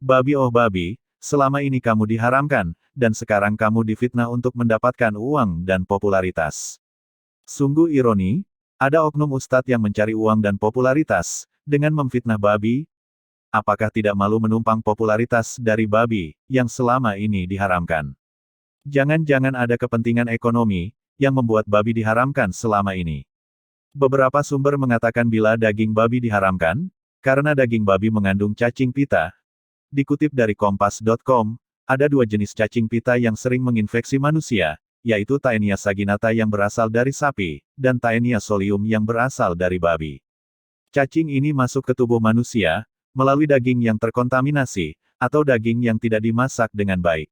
Babi oh babi, selama ini kamu diharamkan, dan sekarang kamu difitnah untuk mendapatkan uang dan popularitas. Sungguh ironi, ada oknum ustadz yang mencari uang dan popularitas, dengan memfitnah babi. Apakah tidak malu menumpang popularitas dari babi, yang selama ini diharamkan? Jangan-jangan ada kepentingan ekonomi, yang membuat babi diharamkan selama ini. Beberapa sumber mengatakan bila daging babi diharamkan, karena daging babi mengandung cacing pita. Dikutip dari Kompas.com, ada dua jenis cacing pita yang sering menginfeksi manusia, yaitu Taenia saginata yang berasal dari sapi, dan Taenia solium yang berasal dari babi. Cacing ini masuk ke tubuh manusia, melalui daging yang terkontaminasi, atau daging yang tidak dimasak dengan baik.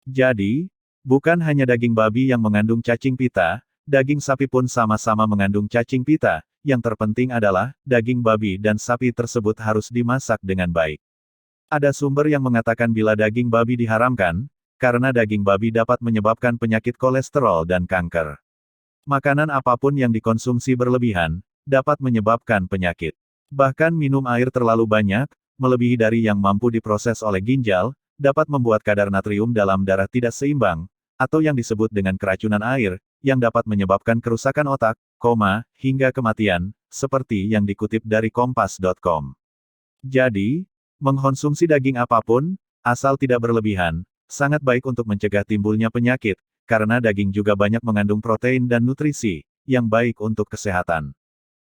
Jadi, bukan hanya daging babi yang mengandung cacing pita, daging sapi pun sama-sama mengandung cacing pita, yang terpenting adalah, daging babi dan sapi tersebut harus dimasak dengan baik. Ada sumber yang mengatakan bila daging babi diharamkan, karena daging babi dapat menyebabkan penyakit kolesterol dan kanker. Makanan apapun yang dikonsumsi berlebihan, dapat menyebabkan penyakit. Bahkan minum air terlalu banyak, melebihi dari yang mampu diproses oleh ginjal, dapat membuat kadar natrium dalam darah tidak seimbang, atau yang disebut dengan keracunan air, yang dapat menyebabkan kerusakan otak, hingga kematian, seperti yang dikutip dari Kompas.com. Jadi, mengkonsumsi daging apapun, asal tidak berlebihan, sangat baik untuk mencegah timbulnya penyakit, karena daging juga banyak mengandung protein dan nutrisi, yang baik untuk kesehatan.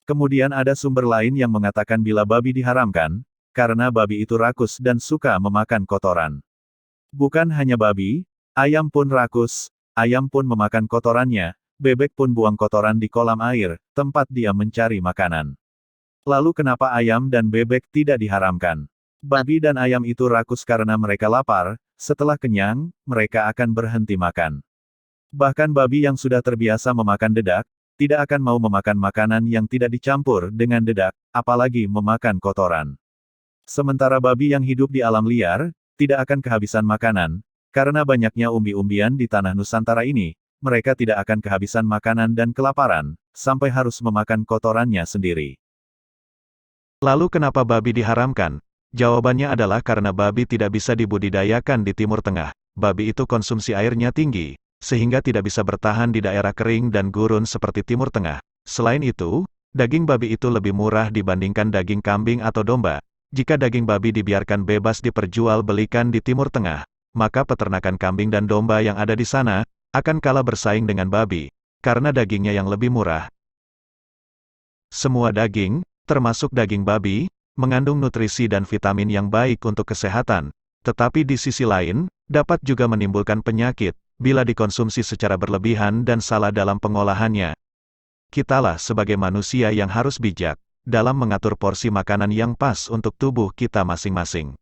Kemudian ada sumber lain yang mengatakan bila babi diharamkan, karena babi itu rakus dan suka memakan kotoran. Bukan hanya babi, ayam pun rakus, ayam pun memakan kotorannya, bebek pun buang kotoran di kolam air, tempat dia mencari makanan. Lalu kenapa ayam dan bebek tidak diharamkan? Babi dan ayam itu rakus karena mereka lapar, setelah kenyang, mereka akan berhenti makan. Bahkan babi yang sudah terbiasa memakan dedak, tidak akan mau memakan makanan yang tidak dicampur dengan dedak, apalagi memakan kotoran. Sementara babi yang hidup di alam liar, tidak akan kehabisan makanan, karena banyaknya umbi-umbian di tanah Nusantara ini, mereka tidak akan kehabisan makanan dan kelaparan, sampai harus memakan kotorannya sendiri. Lalu kenapa babi diharamkan? Jawabannya adalah karena babi tidak bisa dibudidayakan di Timur Tengah. Babi itu konsumsi airnya tinggi, sehingga tidak bisa bertahan di daerah kering dan gurun seperti Timur Tengah. Selain itu, daging babi itu lebih murah dibandingkan daging kambing atau domba. Jika daging babi dibiarkan bebas diperjualbelikan di Timur Tengah, maka peternakan kambing dan domba yang ada di sana, akan kalah bersaing dengan babi, karena dagingnya yang lebih murah. Semua daging, termasuk daging babi, mengandung nutrisi dan vitamin yang baik untuk kesehatan, tetapi di sisi lain, dapat juga menimbulkan penyakit, bila dikonsumsi secara berlebihan dan salah dalam pengolahannya. Kitalah sebagai manusia yang harus bijak, dalam mengatur porsi makanan yang pas untuk tubuh kita masing-masing.